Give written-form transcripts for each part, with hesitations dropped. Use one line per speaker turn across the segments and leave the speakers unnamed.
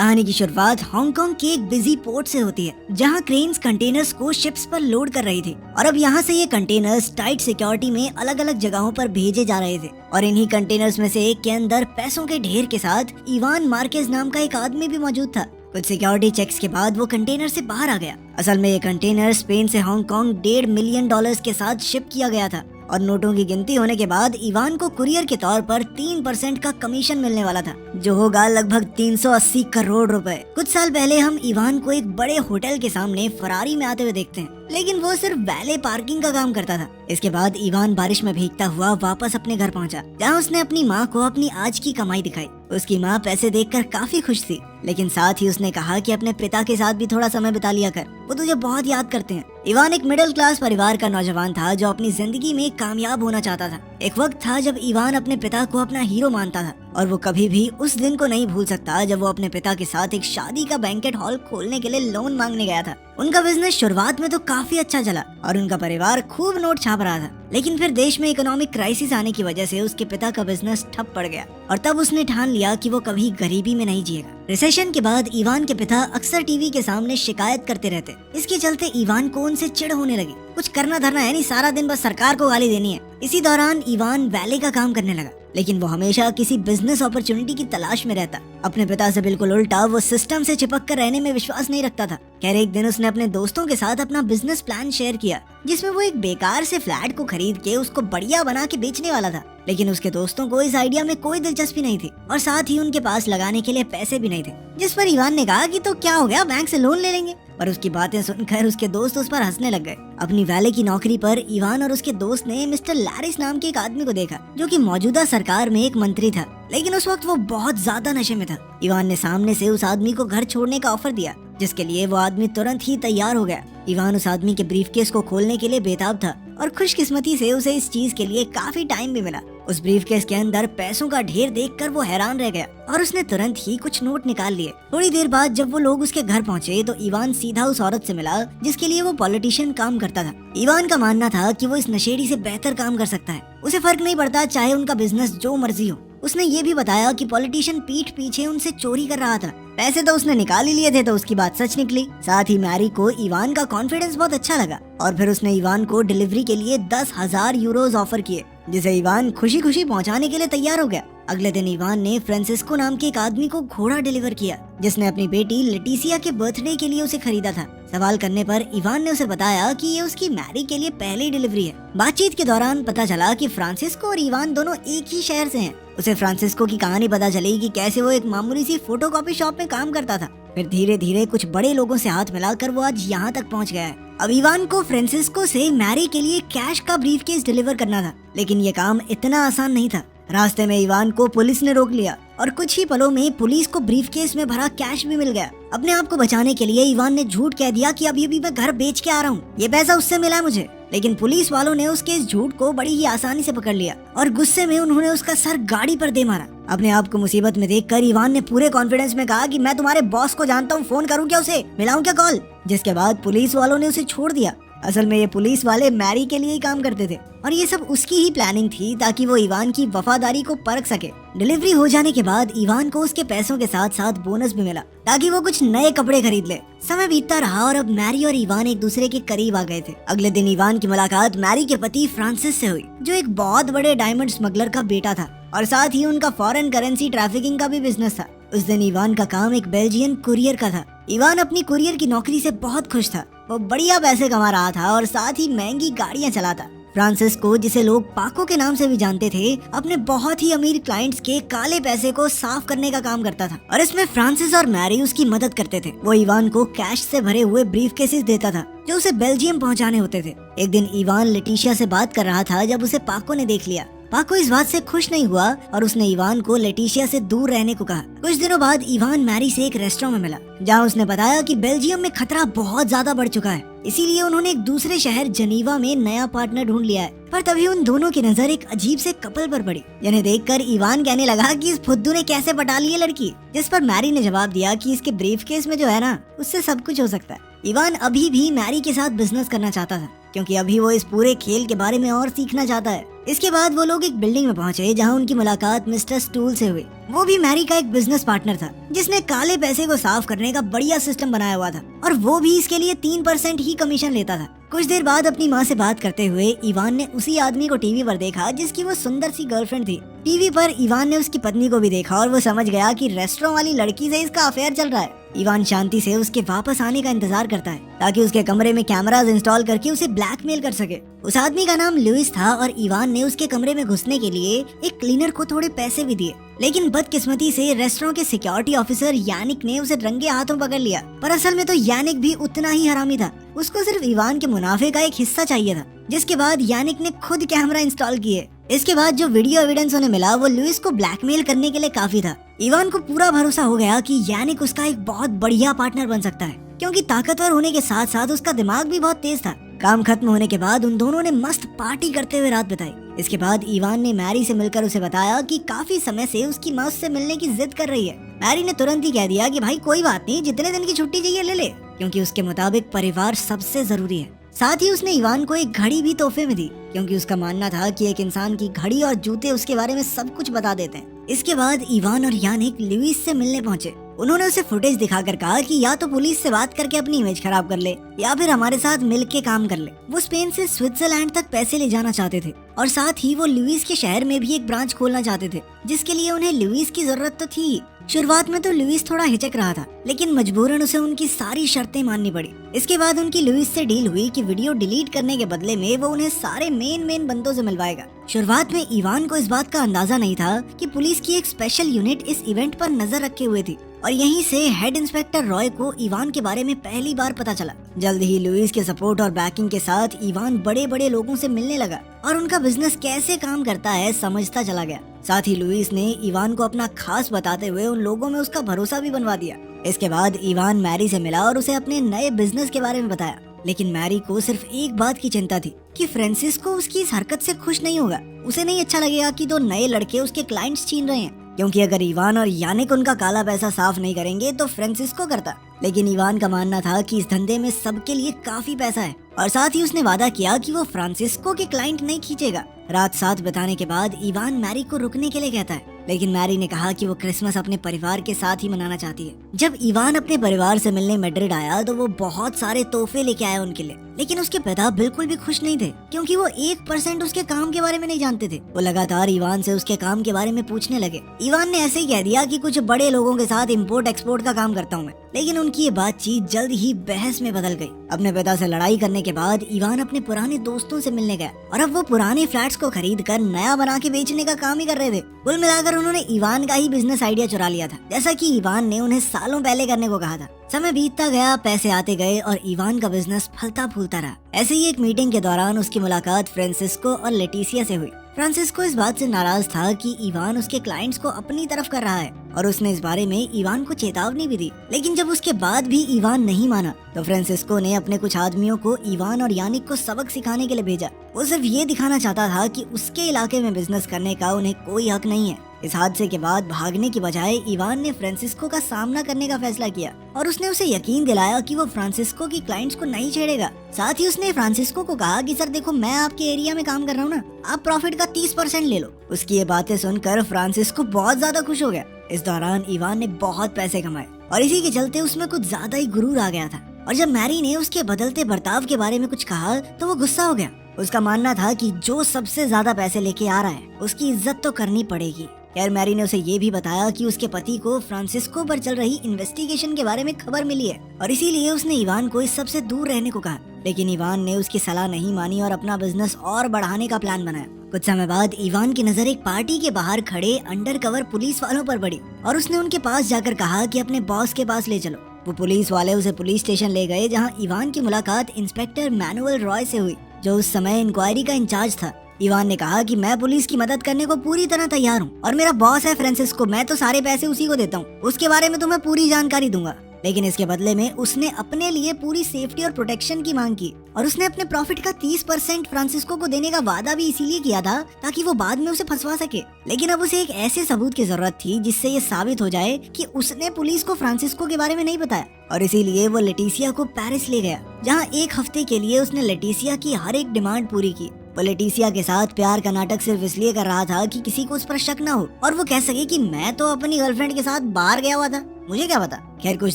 कहानी की शुरुआत हांगकांग के एक बिजी पोर्ट से होती है, जहां क्रेन्स कंटेनर्स को शिप्स पर लोड कर रही थी और अब यहां से ये कंटेनर्स टाइट सिक्योरिटी में अलग अलग जगहों पर भेजे जा रहे थे। और इन्हीं कंटेनर्स में से एक के अंदर पैसों के ढेर के साथ इवान मार्केज नाम का एक आदमी भी मौजूद था। कुछ सिक्योरिटी चेक्स के बाद वो कंटेनर से बाहर आ गया। असल में ये कंटेनर स्पेन से हांगकांग $1.5 मिलियन के साथ शिप किया गया था और नोटों की गिनती होने के बाद इवान को कुरियर के तौर पर 3% का कमीशन मिलने वाला था, जो होगा लगभग 380 करोड़ रुपए। कुछ साल पहले हम इवान को एक बड़े होटल के सामने फरारी में आते हुए देखते हैं, लेकिन वो सिर्फ वैले पार्किंग का काम करता था। इसके बाद इवान बारिश में भीगता हुआ वापस अपने घर पहुंचा, जहां उसने अपनी माँ को अपनी आज की कमाई दिखाई। उसकी माँ पैसे देखकर काफी खुश थी, लेकिन साथ ही उसने कहा कि अपने पिता के साथ भी थोड़ा समय बिता लिया कर, वो तुझे बहुत याद करते हैं। इवान एक मिडिल क्लास परिवार का नौजवान था जो अपनी जिंदगी में कामयाब होना चाहता था। एक वक्त था जब इवान अपने पिता को अपना हीरो मानता था और वो कभी भी उस दिन को नहीं भूल सकता जब वो अपने पिता के साथ एक शादी का बैंकेट हॉल खोलने के लिए लोन मांगने गया था। उनका बिजनेस शुरुआत में तो काफी अच्छा चला और उनका परिवार खूब नोट छाप रहा था, लेकिन फिर देश में इकोनॉमिक क्राइसिस आने की वजह से उसके पिता का बिजनेस ठप पड़ गया और तब उसने ठान लिया कि वो कभी गरीबी में नहीं जिएगा। रिसेशन के बाद इवान के पिता अक्सर टीवी के सामने शिकायत करते रहते। इसके चलते इवान को उनसे चिढ़ होने लगी। कुछ करना धरना है नहीं, सारा दिन बस सरकार को गाली देनी है। इसी दौरान इवान वैले का काम करने लगा, लेकिन वो हमेशा किसी बिजनेस अपॉर्चुनिटी की तलाश में रहता। अपने पिता से बिल्कुल उल्टा, वो सिस्टम से चिपक कर रहने में विश्वास नहीं रखता था। खैर एक दिन उसने अपने दोस्तों के साथ अपना बिजनेस प्लान शेयर किया, जिसमें वो एक बेकार से फ्लैट को खरीद के उसको बढ़िया बना के बेचने वाला था। लेकिन उसके दोस्तों को इस आइडिया में कोई दिलचस्पी नहीं थी और साथ ही उनके पास लगाने के लिए पैसे भी नहीं थे। जिस पर इवान ने कहा कि तो क्या हो गया, बैंक से लोन ले लेंगे। पर उसकी बातें सुनकर उसके दोस्त उस पर हंसने लग गए। अपनी वैले की नौकरी पर इवान और उसके दोस्त ने मिस्टर लैरिस नाम के एक आदमी को देखा, जो कि मौजूदा सरकार में एक मंत्री था, लेकिन उस वक्त वो बहुत ज्यादा नशे में था। इवान ने सामने से उस आदमी को घर छोड़ने का ऑफर दिया, जिसके लिए वो आदमी तुरंत ही तैयार हो गया। इवान उस आदमी के ब्रीफकेस को खोलने के लिए बेताब था और खुशकिस्मती से उसे इस चीज के लिए काफी टाइम भी मिला। उस ब्रीफकेस के अंदर पैसों का ढेर देखकर वो हैरान रह गया और उसने तुरंत ही कुछ नोट निकाल लिए। थोड़ी देर बाद जब वो लोग उसके घर पहुंचे तो इवान सीधा उस औरत से मिला जिसके लिए वो पॉलिटिशियन काम करता था। इवान का मानना था कि वो इस नशेड़ी से बेहतर काम कर सकता है, उसे फर्क नहीं पड़ता चाहे उनका बिजनेस जो मर्जी हो। उसने ये भी बताया कि पॉलिटिशियन पीठ पीछे उनसे चोरी कर रहा था। पैसे तो उसने निकाल ही लिए थे, तो उसकी बात सच निकली। साथ ही मैरी को इवान का कॉन्फिडेंस बहुत अच्छा लगा और फिर उसने इवान को डिलीवरी के लिए 10,000 यूरोज ऑफर किए, जिसे इवान खुशी खुशी पहुंचाने के लिए तैयार हो गया। अगले दिन इवान ने फ्रांसिस्को नाम के एक आदमी को घोड़ा डिलीवर किया, जिसने अपनी बेटी लेटिसिया के बर्थडे के लिए उसे खरीदा था। सवाल करने पर इवान ने उसे बताया कि ये उसकी मैरी के लिए पहली डिलीवरी है। बातचीत के दौरान पता चला कि फ्रांसिस्को और इवान दोनों एक ही शहर से हैं। उसे फ्रांसिस्को की कहानी पता चली कि कैसे वो एक मामूली सी फोटोकॉपी शॉप में काम करता था, फिर धीरे धीरे कुछ बड़े लोगों से हाथ मिलाकर वो आज यहाँ तक पहुँच गया है। अब इवान को फ्रांसिस्को से मैरी के लिए कैश का ब्रीफकेस डिलीवर करना था, लेकिन ये काम इतना आसान नहीं था। रास्ते में इवान को पुलिस ने रोक लिया और कुछ ही पलों में पुलिस को ब्रीफकेस में भरा कैश भी मिल गया। अपने आप को बचाने के लिए इवान ने झूठ कह दिया कि अभी मैं घर बेच के आ रहा हूँ, ये पैसा उससे मिला है मुझे। लेकिन पुलिस वालों ने उसके इस झूठ को बड़ी ही आसानी से पकड़ लिया और गुस्से में उन्होंने उसका सर गाड़ी पर दे मारा। अपने आप को मुसीबत में देखकर इवान ने पूरे कॉन्फिडेंस में कहा कि मैं तुम्हारे बॉस को जानता हूँ, फोन करूँ क्या उसे, मिलाऊं क्या कॉल। जिसके बाद पुलिस वालों ने उसे छोड़ दिया। असल में ये पुलिस वाले मैरी के लिए ही काम करते थे और ये सब उसकी ही प्लानिंग थी ताकि वो इवान की वफादारी को परख सके। डिलीवरी हो जाने के बाद इवान को उसके पैसों के साथ साथ बोनस भी मिला ताकि वो कुछ नए कपड़े खरीद ले। समय बीतता रहा और अब मैरी और इवान एक दूसरे के करीब आ गए थे। अगले दिन इवान की मुलाकात मैरी के पति फ्रांसिस से हुई, जो एक बहुत बड़े डायमंड स्मगलर का बेटा था और साथ ही उनका फॉरेन करेंसी ट्रैफिकिंग का भी बिजनेस था। उस दिन इवान का काम एक बेल्जियन कुरियर का था। इवान अपनी कुरियर की नौकरी से बहुत खुश था। वो बढ़िया पैसे कमा रहा था और साथ ही महंगी गाड़ियां चलाता। फ्रांसिस्को, जिसे लोग पाको के नाम से भी जानते थे, अपने बहुत ही अमीर क्लाइंट्स के काले पैसे को साफ करने का काम करता था और इसमें फ्रांसिस और मैरी उसकी मदद करते थे। वो इवान को कैश से भरे हुए ब्रीफकेसेस देता था जो उसे बेल्जियम पहुंचाने होते थे। एक दिन इवान लेटिशिया से बात कर रहा था जब उसे पाको ने देख लिया। पाको इस बात से खुश नहीं हुआ और उसने इवान को लेटिशिया से दूर रहने को कहा। कुछ दिनों बाद इवान मैरी से एक रेस्टोरेंट में मिला, जहां उसने बताया कि बेल्जियम में खतरा बहुत ज्यादा बढ़ चुका है, इसीलिए उन्होंने एक दूसरे शहर जनीवा में नया पार्टनर ढूंढ लिया है। पर तभी उन दोनों की नजर एक अजीब से कपल पर पड़ी, जिन्हें देखकर इवान कहने लगा कि इस फुद्दू ने कैसे पटा ली है लड़की। जिस पर मैरी ने जवाब दिया कि इसके ब्रीफकेस में जो है ना, उससे सब कुछ हो सकता है। इवान अभी भी मैरी के साथ बिजनेस करना चाहता था, क्योंकि अभी वो इस पूरे खेल के बारे में और सीखना चाहता है। इसके बाद वो लोग एक बिल्डिंग में पहुंचे जहां उनकी मुलाकात मिस्टर स्टूल से हुई। वो भी मैरी का एक बिजनेस पार्टनर था जिसने काले पैसे को साफ करने का बढ़िया सिस्टम बनाया हुआ था और वो भी इसके लिए 3% ही कमीशन लेता था। कुछ देर बाद अपनी माँ से बात करते हुए इवान ने उसी आदमी को टीवी पर देखा जिसकी वो सुंदर सी गर्लफ्रेंड थी। टीवी पर इवान ने उसकी पत्नी को भी देखा और वो समझ गया कि रेस्टोरेंट वाली लड़की से इसका अफेयर चल रहा है। इवान शांति से उसके वापस आने का इंतजार करता है ताकि उसके कमरे में कैमरास इंस्टॉल करके उसे ब्लैकमेल कर सके। उस आदमी का नाम लुइस था और इवान ने उसके कमरे में घुसने के लिए एक क्लीनर को थोड़े पैसे भी दिए, लेकिन बदकिस्मती से रेस्टोरेंट के सिक्योरिटी ऑफिसर यानिक ने उसे रंगे हाथों पकड़ लिया। पर असल में तो यानिक भी उतना ही हरामी था। उसको सिर्फ इवान के मुनाफे का एक हिस्सा चाहिए था, जिसके बाद यानिक ने खुद कैमरा इंस्टॉल किए। इसके बाद जो वीडियो एविडेंस उन्हें मिला वो लुइस को ब्लैकमेल करने के लिए काफी था। इवान को पूरा भरोसा हो गया कि यानिक उसका एक बहुत बढ़िया पार्टनर बन सकता है, क्योंकि ताकतवर होने के साथ साथ उसका दिमाग भी बहुत तेज था। काम खत्म होने के बाद उन दोनों ने मस्त पार्टी करते हुए रात बिताई। इसके बाद इवान ने मैरी से मिलकर उसे बताया कि काफी समय से उसकी माँ उससे मिलने की जिद कर रही है। मैरी ने तुरंत ही कह दिया कि भाई कोई बात नहीं, जितने दिन की छुट्टी चाहिए ले ले, क्योंकि उसके मुताबिक परिवार सबसे जरूरी है। साथ ही उसने इवान को एक घड़ी भी तोहफे में दी, क्योंकि उसका मानना था कि एक इंसान की घड़ी और जूते उसके बारे में सब कुछ बता देते हैं। इसके बाद इवान और यानिक लुइस से मिलने पहुंचे। उन्होंने उसे फुटेज दिखाकर कहा कि या तो पुलिस से बात करके अपनी इमेज खराब कर ले या फिर हमारे साथ मिलके काम कर ले। वो स्पेन से स्विट्जरलैंड तक पैसे ले जाना चाहते थे और साथ ही वो लुइस के शहर में भी एक ब्रांच खोलना चाहते थे, जिसके लिए उन्हें लुइस की जरूरत तो थी। शुरुआत में तो लुइस थोड़ा हिचक रहा था, लेकिन मजबूरन उसे उनकी सारी शर्तें माननी पड़ी। इसके बाद उनकी लुइस से डील हुई कि वीडियो डिलीट करने के बदले में वो उन्हें सारे मेन बंदों से मिलवाएगा। शुरुआत में इवान को इस बात का अंदाजा नहीं था कि पुलिस की एक स्पेशल यूनिट इस इवेंट पर नजर रखे हुए थी और यहीं से हेड इंस्पेक्टर रॉय को इवान के बारे में पहली बार पता चला। जल्द ही लुइस के सपोर्ट और बैकिंग के साथ इवान बड़े बड़े लोगों से मिलने लगा और उनका बिजनेस कैसे काम करता है समझता चला गया। साथ ही लुइस ने इवान को अपना खास बताते हुए उन लोगों में उसका भरोसा भी बनवा दिया। इसके बाद इवान मैरी से मिला और उसे अपने नए बिजनेस के बारे में बताया, लेकिन मैरी को सिर्फ एक बात की चिंता थी कि फ्रांसिस्को उसकी इस हरकत से खुश नहीं होगा। उसे नहीं अच्छा लगेगा कि 2 नए लड़के उसके क्लाइंट्स छीन रहे हैं, क्योंकि अगर इवान और यानिक उनका काला पैसा साफ नहीं करेंगे तो फ्रांसिस्को करता। लेकिन इवान का मानना था कि इस धंधे में सबके लिए काफी पैसा है और साथ ही उसने वादा किया कि वो फ्रांसिस्को के क्लाइंट नहीं खींचेगा। रात साथ बिताने के बाद इवान मैरी को रुकने के लिए कहता है, लेकिन मैरी ने कहा कि वो क्रिसमस अपने परिवार के साथ ही मनाना चाहती है। जब इवान अपने परिवार से मिलने मैड्रिड आया तो वो बहुत सारे तोहफे लेके आया उनके लिए, लेकिन उसके पिता बिल्कुल भी खुश नहीं थे, क्योंकि वो 1% उसके काम के बारे में नहीं जानते थे। वो लगातार इवान से उसके काम के बारे में पूछने लगे। इवान ने ऐसे ही कह दिया कि कुछ बड़े लोगों के साथ इम्पोर्ट एक्सपोर्ट का काम करता हूँ मैं, लेकिन उनकी ये बातचीत जल्द ही बहस में बदल गई। अपने पिता से लड़ाई करने के बाद इवान अपने पुराने दोस्तों से मिलने गया और अब वो पुराने फ्लैट्स को खरीद कर नया बना के बेचने का काम ही कर रहे थे। कुल मिलाकर उन्होंने इवान का ही बिजनेस आइडिया चुरा लिया था, जैसा कि इवान ने उन्हें सालों पहले करने को कहा था। समय बीतता गया, पैसे आते गए और इवान का बिजनेस फलता फूलता रहा। ऐसे ही एक मीटिंग के दौरान उसकी मुलाकात फ्रांसिस्को और लेटिसिया से हुई। फ्रांसिस्को इस बात से नाराज था कि इवान उसके क्लाइंट्स को अपनी तरफ कर रहा है और उसने इस बारे में इवान को चेतावनी भी दी, लेकिन जब उसके बाद भी इवान नहीं माना तो फ्रांसिस्को ने अपने कुछ आदमियों को इवान और यानिक को सबक सिखाने के लिए भेजा। वो सिर्फ ये दिखाना चाहता था कि उसके इलाके में बिजनेस करने का उन्हें कोई हक नहीं है। इस हादसे के बाद भागने की बजाय इवान ने फ्रांसिस्को का सामना करने का फैसला किया और उसने उसे यकीन दिलाया कि वो फ्रांसिस्को की क्लाइंट्स को नहीं छेड़ेगा। साथ ही उसने फ्रांसिस्को को कहा कि सर देखो, मैं आपके एरिया में काम कर रहा हूँ ना, आप प्रॉफिट का 30% ले लो। उसकी ये बातें सुनकर फ्रांसिस्को बहुत ज्यादा खुश हो गया। इस दौरान इवान ने बहुत पैसे कमाए और इसी के चलते उसमें कुछ ज्यादा ही गुरूर आ गया था और जब मैरी ने उसके बदलते बर्ताव के बारे में कुछ कहा तो वो गुस्सा हो गया। उसका मानना था कि जो सबसे ज्यादा पैसे लेके आ रहा है उसकी इज्जत तो करनी पड़ेगी। खैर मैरी ने उसे ये भी बताया कि उसके पति को फ्रांसिस्को पर चल रही इन्वेस्टिगेशन के बारे में खबर मिली है और इसीलिए उसने इवान को इस सब से दूर रहने को कहा, लेकिन इवान ने उसकी सलाह नहीं मानी और अपना बिजनेस और बढ़ाने का प्लान बनाया। कुछ समय बाद इवान की नजर एक पार्टी के बाहर खड़े अंडरकवर पुलिस वालों पर पड़ी और उसने उनके पास जाकर कहा कि अपने बॉस के पास ले चलो। वो पुलिस वाले उसे पुलिस स्टेशन ले गए, जहाँ इवान की मुलाकात इंस्पेक्टर मैनुअल रॉय से हुई, जो उस समय इंक्वायरी का इंचार्ज था। इवान ने कहा कि मैं पुलिस की मदद करने को पूरी तरह तैयार हूँ और मेरा बॉस है फ्रांसिस्को, मैं तो सारे पैसे उसी को देता हूँ, उसके बारे में तुम्हें पूरी जानकारी दूंगा। लेकिन इसके बदले में उसने अपने लिए पूरी सेफ्टी और प्रोटेक्शन की मांग की और उसने अपने प्रॉफिट का 30% फ्रांसिस्को को देने का वादा भी इसीलिए किया था ताकि वो बाद में उसे फंसवा सके। लेकिन अब उसे एक ऐसे सबूत की जरूरत थी जिससे ये साबित हो जाए कि उसने पुलिस को फ्रांसिस्को के बारे में नहीं बताया और इसीलिए वो लेटिसिया को पेरिस ले गया, जहाँ 1 हफ्ते के लिए उसने लेटिसिया की हर एक डिमांड पूरी की। वो लेटिसिया के साथ प्यार का नाटक सिर्फ इसलिए कर रहा था कि किसी को उस पर शक ना हो और वो कह सके कि मैं तो अपनी गर्लफ्रेंड के साथ बाहर गया हुआ था, मुझे क्या पता। खैर कुछ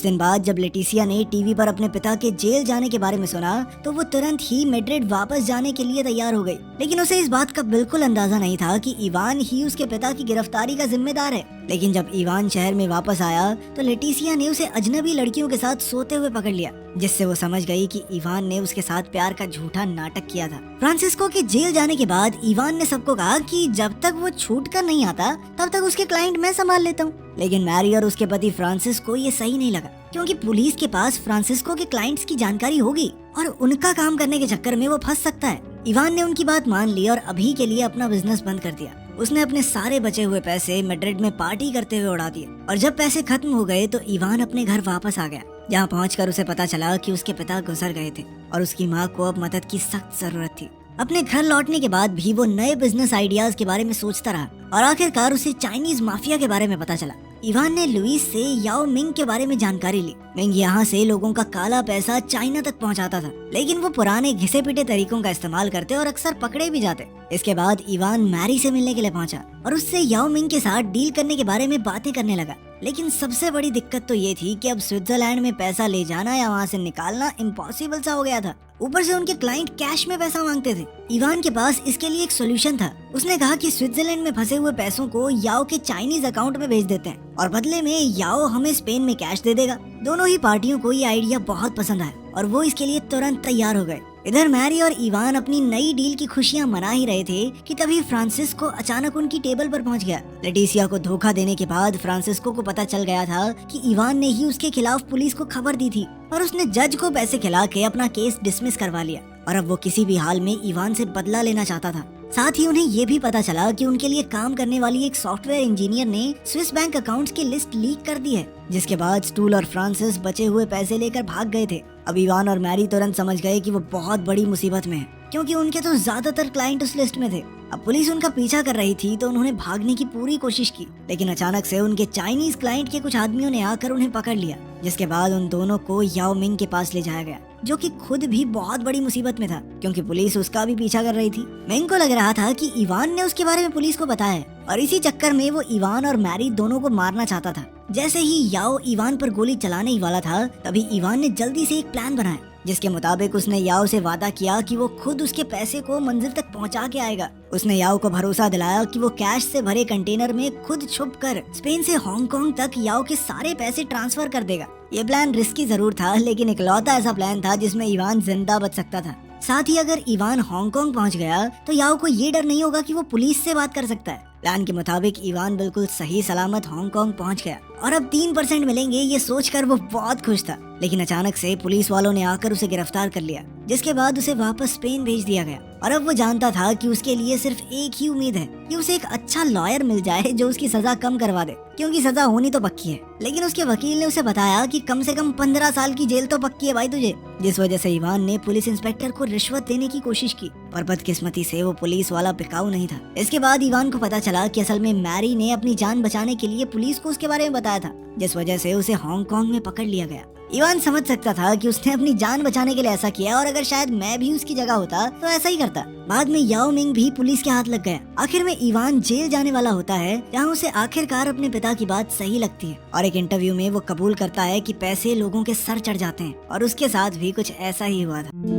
दिन बाद जब लेटिसिया ने टीवी पर अपने पिता के जेल जाने के बारे में सुना तो वो तुरंत ही मैड्रिड वापस जाने के लिए तैयार हो गई। लेकिन उसे इस बात का बिल्कुल अंदाजा नहीं था कि इवान ही उसके पिता की गिरफ्तारी का जिम्मेदार है। लेकिन जब इवान शहर में वापस आया तो लेटिसिया ने उसे अजनबी लड़कियों के साथ सोते हुए पकड़ लिया, जिससे वो समझ गई कि इवान ने उसके साथ प्यार का झूठा नाटक किया था। फ्रांसिस्को के जेल जाने के बाद इवान ने सबको कहा कि जब तक वो छूट कर नहीं आता तब तक उसके क्लाइंट मैं संभाल लेता हूँ। लेकिन मैरी और उसके पति फ्रांसिस को ये सही नहीं लगा, क्योंकि पुलिस के पास फ्रांसिस्को के क्लाइंट्स की जानकारी होगी और उनका काम करने के चक्कर में वो फंस सकता है। इवान ने उनकी बात मान ली और अभी के लिए अपना बिजनेस बंद कर दिया। उसने अपने सारे बचे हुए पैसे मैड्रिड में पार्टी करते हुए उड़ा दिए और जब पैसे खत्म हो गए तो इवान अपने घर वापस आ गया, जहाँ पहुंचकर उसे पता चला कि उसके पिता गुजर गए थे और उसकी माँ को अब मदद की सख्त जरूरत थी। अपने घर लौटने के बाद भी वो नए बिजनेस आइडियाज के बारे में सोचता रहा और आखिरकार उसे चाइनीज माफिया के बारे में पता चला। इवान ने लुइस से याओ मिंग के बारे में जानकारी ली। मिंग यहाँ से लोगों का काला पैसा चाइना तक पहुँचाता था, लेकिन वो पुराने घिसे पिटे तरीकों का इस्तेमाल करते और अक्सर पकड़े भी जाते। इसके बाद इवान मैरी से मिलने के लिए पहुंचा और उससे याओ मिंग के साथ डील करने के बारे में बातें करने लगा। लेकिन सबसे बड़ी दिक्कत तो ये थी कि अब स्विट्जरलैंड में पैसा ले जाना या वहाँ से निकालना इम्पॉसिबल सा हो गया था। ऊपर से उनके क्लाइंट कैश में पैसा मांगते थे। इवान के पास इसके लिए एक सोल्यूशन था। उसने कहा कि स्विट्जरलैंड में फंसे हुए पैसों को याओ के चाइनीज अकाउंट में भेज देते हैं और बदले में याओ हमें स्पेन में कैश दे देगा। दोनों ही पार्टियों को ये आइडिया बहुत पसंद आया और वो इसके लिए तुरंत तैयार हो गए। इधर मैरी और इवान अपनी नई डील की खुशियां मना ही रहे थे कि तभी फ्रांसिस्को अचानक उनकी टेबल पर पहुंच गया। लेटिसिया को धोखा देने के बाद फ्रांसिस्को को पता चल गया था कि इवान ने ही उसके खिलाफ पुलिस को खबर दी थी और उसने जज को पैसे खिला के अपना केस डिसमिस करवा लिया और अब वो किसी भी हाल में इवान से बदला लेना चाहता था। साथ ही उन्हें ये भी पता चला कि उनके लिए काम करने वाली एक सॉफ्टवेयर इंजीनियर ने स्विस बैंक अकाउंट्स की लिस्ट लीक कर दी है, जिसके बाद स्टूल और फ्रांसिस बचे हुए पैसे लेकर भाग गए थे। अब इवान और मैरी तुरंत समझ गए कि वो बहुत बड़ी मुसीबत में है, क्योंकि उनके तो ज्यादातर क्लाइंट उस लिस्ट में थे। अब पुलिस उनका पीछा कर रही थी तो उन्होंने भागने की पूरी कोशिश की, लेकिन अचानक से उनके चाइनीज क्लाइंट के कुछ आदमियों ने आकर उन्हें पकड़ लिया, जिसके बाद उन दोनों को याओ मिंग के पास ले जाया गया, जो कि खुद भी बहुत बड़ी मुसीबत में था, क्योंकि पुलिस उसका भी पीछा कर रही थी। मिंग को लग रहा था कि इवान ने उसके बारे में पुलिस को बताया है और इसी चक्कर में वो इवान और मैरी दोनों को मारना चाहता था। जैसे ही याओ इवान पर गोली चलाने ही वाला था, तभी इवान ने जल्दी से एक प्लान बनाया, जिसके मुताबिक उसने याओ से वादा किया कि वो खुद उसके पैसे को मंजिल तक पहुंचा के आएगा। उसने याओ को भरोसा दिलाया कि वो कैश से भरे कंटेनर में खुद छुपकर स्पेन से हांगकांग तक याओ के सारे पैसे ट्रांसफर कर देगा। ये प्लान रिस्की जरूर था, लेकिन इकलौता ऐसा प्लान था जिसमें इवान जिंदा बच सकता था। साथ ही अगर इवान हांगकांग पहुंच गया तो याओ को ये डर नहीं होगा कि वो पुलिस से बात कर सकता है। प्लान के मुताबिक इवान बिल्कुल सही सलामत हांगकांग पहुंच गया और अब 3% मिलेंगे ये सोचकर वो बहुत खुश था। लेकिन अचानक से पुलिस वालों ने आकर उसे गिरफ्तार कर लिया, जिसके बाद उसे वापस स्पेन भेज दिया गया और अब वो जानता था कि उसके लिए सिर्फ एक ही उम्मीद है कि उसे एक अच्छा लॉयर मिल जाए जो उसकी सजा कम करवा दे, क्योंकि सजा होनी तो पक्की है। लेकिन उसके वकील ने उसे बताया कि कम से कम 15 साल की जेल तो पक्की है भाई तुझे, जिस वजह से इवान ने पुलिस इंस्पेक्टर को रिश्वत देने की कोशिश की, पर बदकिस्मती से वो पुलिस वाला बिकाऊ नहीं था। इसके बाद इवान को पता चला कि असल में मैरी ने अपनी जान बचाने के लिए पुलिस को उसके बारे में बताया था, जिस वजह से उसे हांगकांग में पकड़ लिया गया। इवान समझ सकता था कि उसने अपनी जान बचाने के लिए ऐसा किया और अगर शायद मैं भी उसकी जगह होता तो ऐसा ही करता। बाद में याओ मिंग भी पुलिस के हाथ लग गया। आखिर में इवान जेल जाने वाला होता है, जहाँ उसे आखिरकार अपने पिता की बात सही लगती है और एक इंटरव्यू में वो कबूल करता है कि पैसे लोगों के सर चढ़ जाते हैं और उसके साथ भी कुछ ऐसा ही हुआ था।